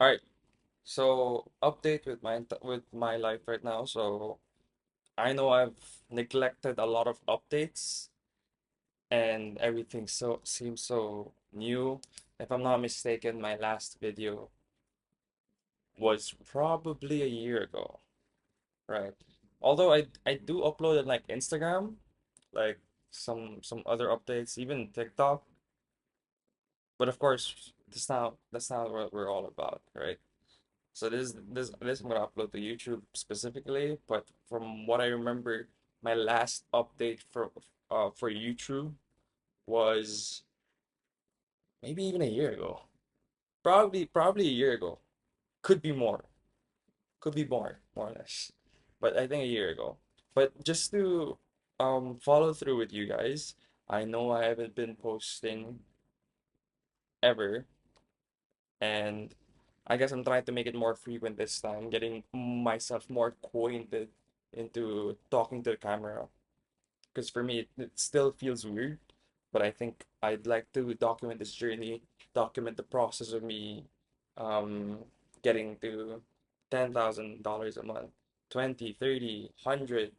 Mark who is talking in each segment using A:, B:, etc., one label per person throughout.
A: All right. So update with my life right now. So I know I've neglected a lot of updates and everything so seems so new. If I'm not mistaken, my last video was probably a year ago, right? Although I do upload it like Instagram, like some other updates, even TikTok. But of course, that's not what we're all about, right? So this I'm gonna upload to YouTube specifically, but from what I remember, my last update for YouTube was maybe even a year ago. Probably a year ago. Could be more. Could be more or less. But I think a year ago. But just to follow through with you guys, I know I haven't been posting ever, and I guess I'm trying to make it more frequent this time, getting myself more acquainted into talking to the camera. Because for me, it still feels weird, but I think I'd like to document this journey, document the process of me um, getting to $10,000 a month, 20, 30, 100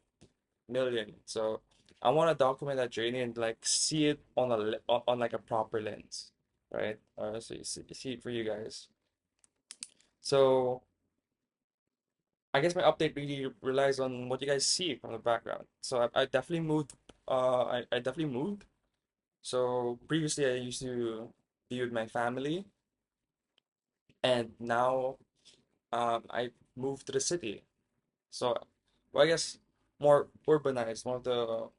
A: million. So I want to document that journey and like see it on on like a proper lens, right? So you see it for you guys. So I guess my update really relies on what you guys see from the background. So I definitely moved. I definitely moved. So previously I used to be with my family, and now I moved to the city. So, well, I guess more urbanized, one of the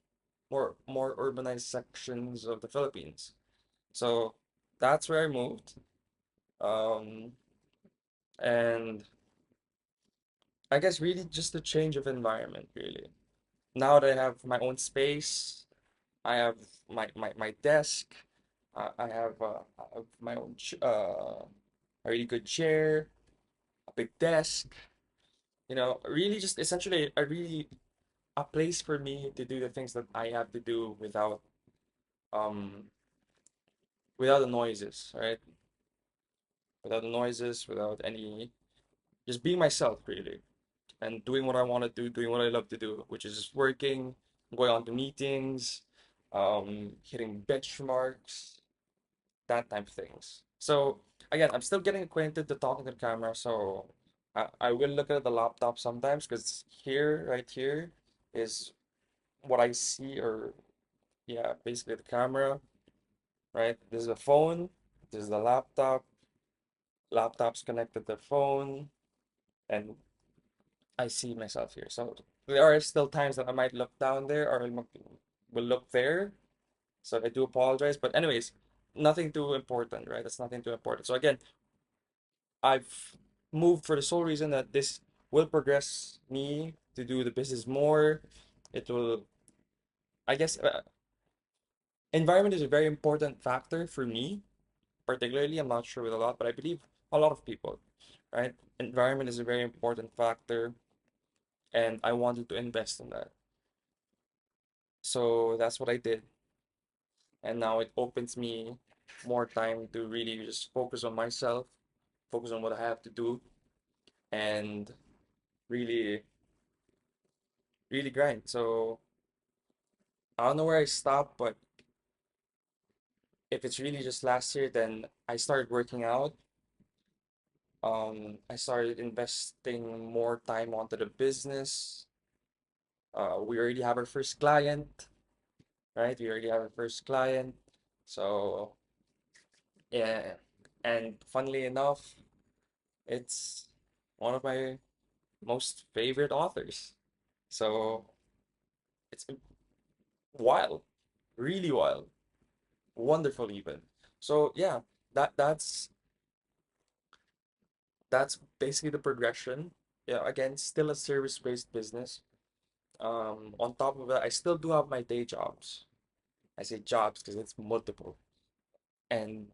A: more urbanized sections of the Philippines. So that's where I moved. Um, and I guess really just a change of environment, really. Now that I have my own space, I have my desk. I have my own a really good chair, a big desk. Really just essentially a place for me to do the things that I have to do um without the noises, right? Without the noises, without any just being myself really and doing what I want to do, doing what I love to do, which is just working, going on to meetings, hitting benchmarks, that type of things. So again, I'm still getting acquainted to talking to the camera, so I will look at the laptop sometimes because right here, is what I see, or yeah, basically the camera, right? This is the phone, this is the laptop's connected to the phone, and I see myself here. So there are still times that I might look down there or will look there. So I do apologize, but anyways, nothing too important, right? That's nothing too important. So again, I've moved for the sole reason that this will progress me to do the business more. It will, I guess, environment is a very important factor for me, particularly. I'm not sure with a lot, but I believe a lot of people, right? Environment is a very important factor, and I wanted to invest in that. So that's what I did. And now it opens me more time to really just focus on myself, focus on what I have to do, and really, really grind. So I don't know where I stopped, but if it's really just last year, then I started working out. I started investing more time onto the business. We already have our first client, right? We already have our first client. So yeah, and funnily enough, it's one of my most favorite authors. So it's wild, really wild, wonderful even. So yeah, that's basically the progression. Yeah, again, still a service-based business. On top of that, I still do have my day jobs. I say jobs because it's multiple. And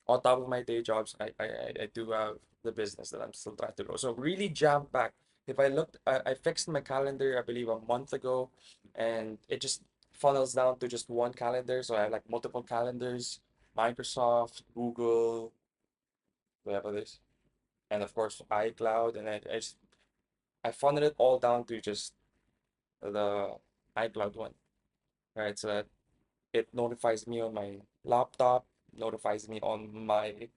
A: on top of my day jobs, I do have the business that I'm still trying to grow. So really jam-packed. If I looked, I fixed my calendar, I believe a month ago, and it just funnels down to just one calendar. So I have like multiple calendars, Microsoft, Google, we have others, and of course iCloud, and I funneled it all down to just the iCloud one, right? So that it notifies me on my laptop, notifies me on my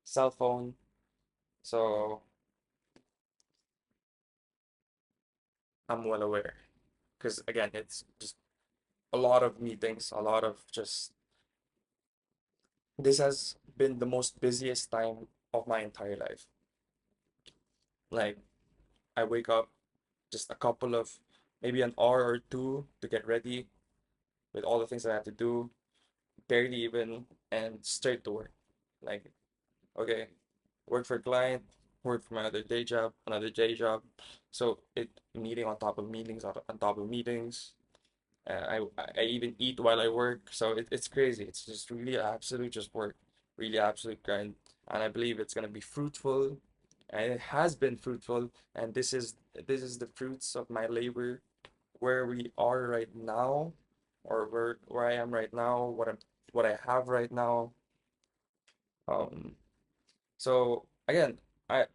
A: cell phone. So I'm well aware. Because again, it's just a lot of meetings, a lot of just this has been the most busiest time of my entire life. Like I wake up just a couple of maybe an hour or two to get ready with all the things I have to do, barely even, and straight to work. Like, okay, work for a client, work for my other day job, another day job. So it meeting on top of meetings on top of meetings. I even eat while I work, so it's crazy. It's just really absolute just work, really absolute grind, and I believe it's gonna be fruitful, and it has been fruitful. And this is the fruits of my labor, where we are right now, or where I am right now, what I have right now. Um, so again, I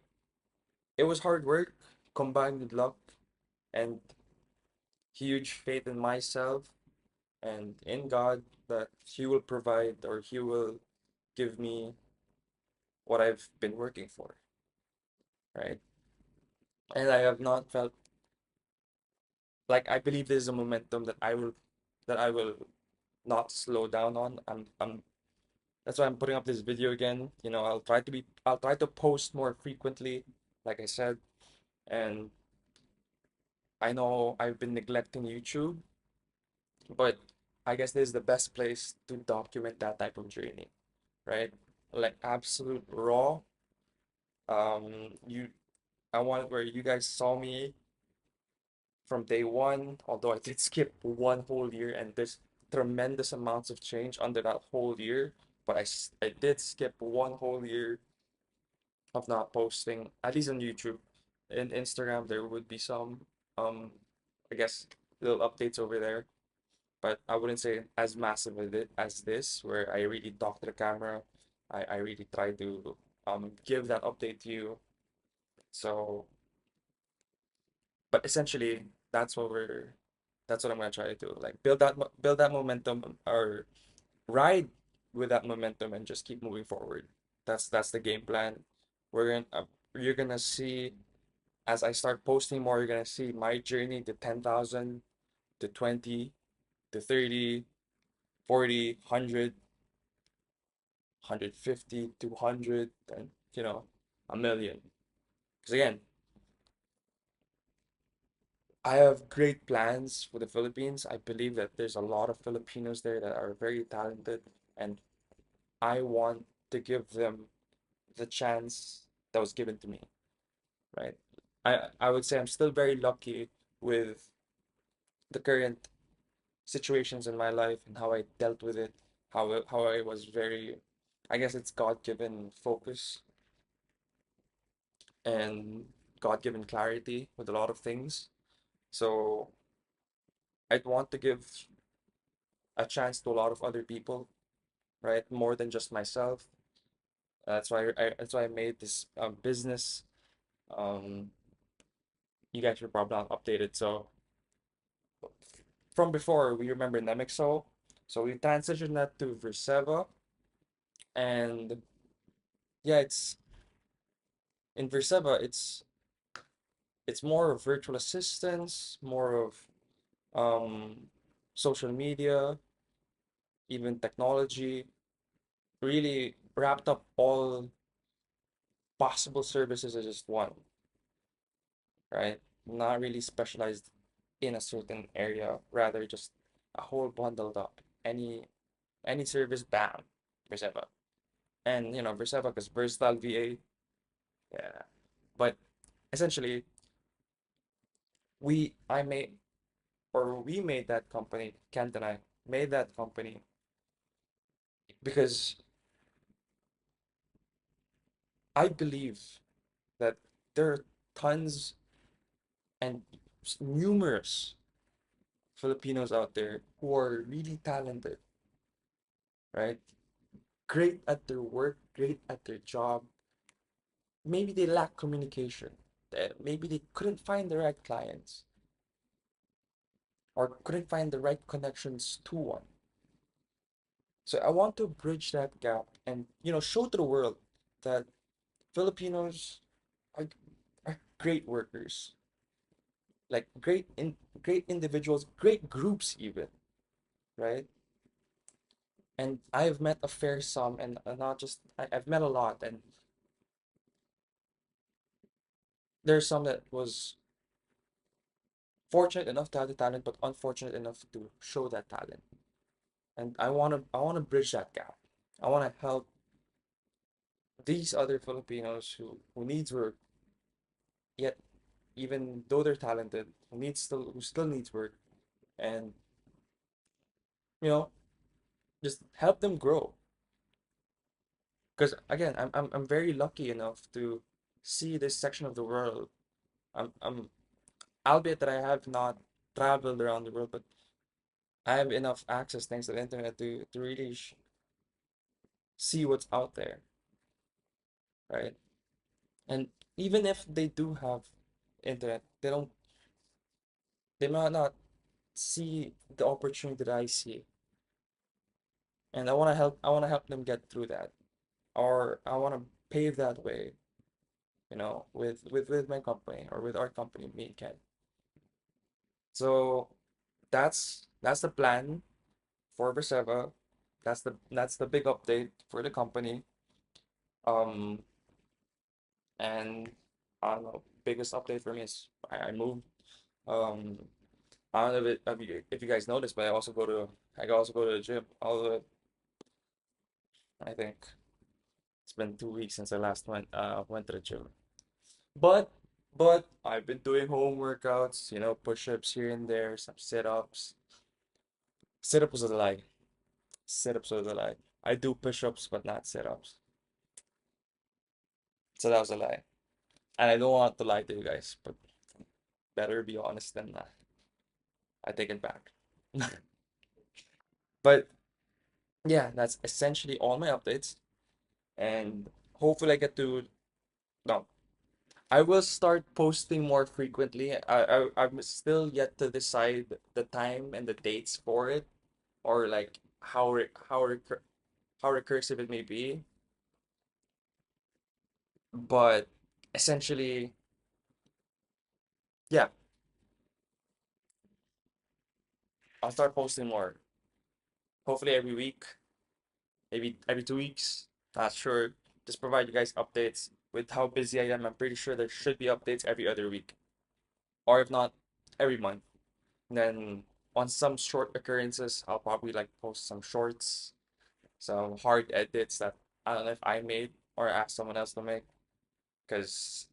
A: it was hard work combined with luck and huge faith in myself and in God that He will provide or He will give me what I've been working for, right? And I have not felt like I believe there's a momentum that I will not slow down on. I'm That's why I'm putting up this video again. I'll try to post more frequently, like I said, and I know I've been neglecting YouTube, but I guess this is the best place to document that type of journey, right? Like absolute raw. You I wanted where you guys saw me from day one, although I did skip one whole year and there's tremendous amounts of change under that whole year, but I did skip one whole year of not posting, at least on YouTube. In Instagram, there would be some, um, I guess, little updates over there, but I wouldn't say as massive as this, where I really talk to the camera. I really try to give that update to you. So, but essentially, that's what we're, that's what I'm gonna try to do. Like build that momentum or ride with that momentum and just keep moving forward. That's the game plan. You're gonna see as I start posting more, you're gonna see my journey to 10,000, to 20, to 30, 40, 100, 150, 200, and a million. Because again, I have great plans for the Philippines. I believe that there's a lot of Filipinos there that are very talented, and I want to give them the chance that was given to me, right? I would say I'm still very lucky with the current situations in my life and how I dealt with it, how I was very, I guess it's God-given focus and God-given clarity with a lot of things. So I'd want to give a chance to a lot of other people, right? More than just myself. That's why I made this business. Um, you guys are probably not updated. So from before, we remember Nemexo. So we transitioned that to Verseva, and yeah, it's in Verseva. It's more of virtual assistants, more of um, social media, even technology, really wrapped up all possible services as just one, right? Not really specialized in a certain area, rather just a whole bundled up. Any service, bam, Verseva. And Verseva because versatile VA, yeah. But essentially, I made or we made that company, Kent and I made that company because I believe that there are tons and numerous Filipinos out there who are really talented, right? Great at their work, great at their job, maybe they lack communication. Maybe they couldn't find the right clients or couldn't find the right connections to one. So I want to bridge that gap and show to the world that Filipinos are, are great workers, like great individuals, great groups even, right? And I've met a fair sum, and not just I've met a lot, and there's some that was fortunate enough to have the talent, but unfortunate enough to show that talent. And I wanna bridge that gap. I wanna help these other Filipinos who needs work, yet even though they're talented, who still needs work, and you know just help them grow. Because again, I'm very lucky enough to see this section of the world. I'm albeit that I have not traveled around the world, but I have enough access thanks to the internet to really see what's out there, right? And even if they do have internet, they might not see the opportunity that I see. And I want to help them get through that. Or I want to pave that way, with my company or with our company, me and Ken. So that's the plan for Verseva. That's the big update for the company. Um, and I don't know, biggest update for me is I moved. Um, I don't know if you guys noticed, but I also go to the gym. Although I think it's been 2 weeks since I last went to the gym. But I've been doing home workouts, push-ups here and there, some sit-ups. Sit-ups was a lie. Sit-ups was a lie. I do push-ups, but not sit-ups. So that was a lie. And I don't want to lie to you guys, but better be honest than not. I take it back. But yeah, that's essentially all my updates. And hopefully I get to no, I will start posting more frequently. I'm still yet to decide the time and the dates for it, or like how recursive it may be. But essentially, yeah, I'll start posting more. Hopefully every week, maybe every 2 weeks. Not sure. Just provide you guys updates with how busy I am. I'm pretty sure there should be updates every other week, or if not, every month. And then on some short occurrences, I'll probably like post some shorts, some hard edits that I don't know if I made or ask someone else to make, because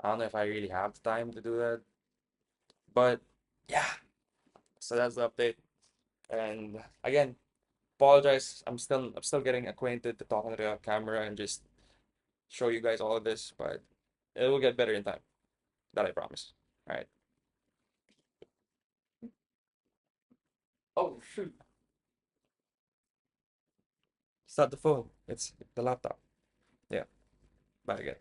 A: I don't know if I really have the time to do that. But yeah, so that's the update. And again, apologize. I'm still getting acquainted to talking to the camera and just show you guys all of this, but it will get better in time. That I promise. All right. Oh shoot! It's not the phone. It's the laptop. Yeah. Bye again.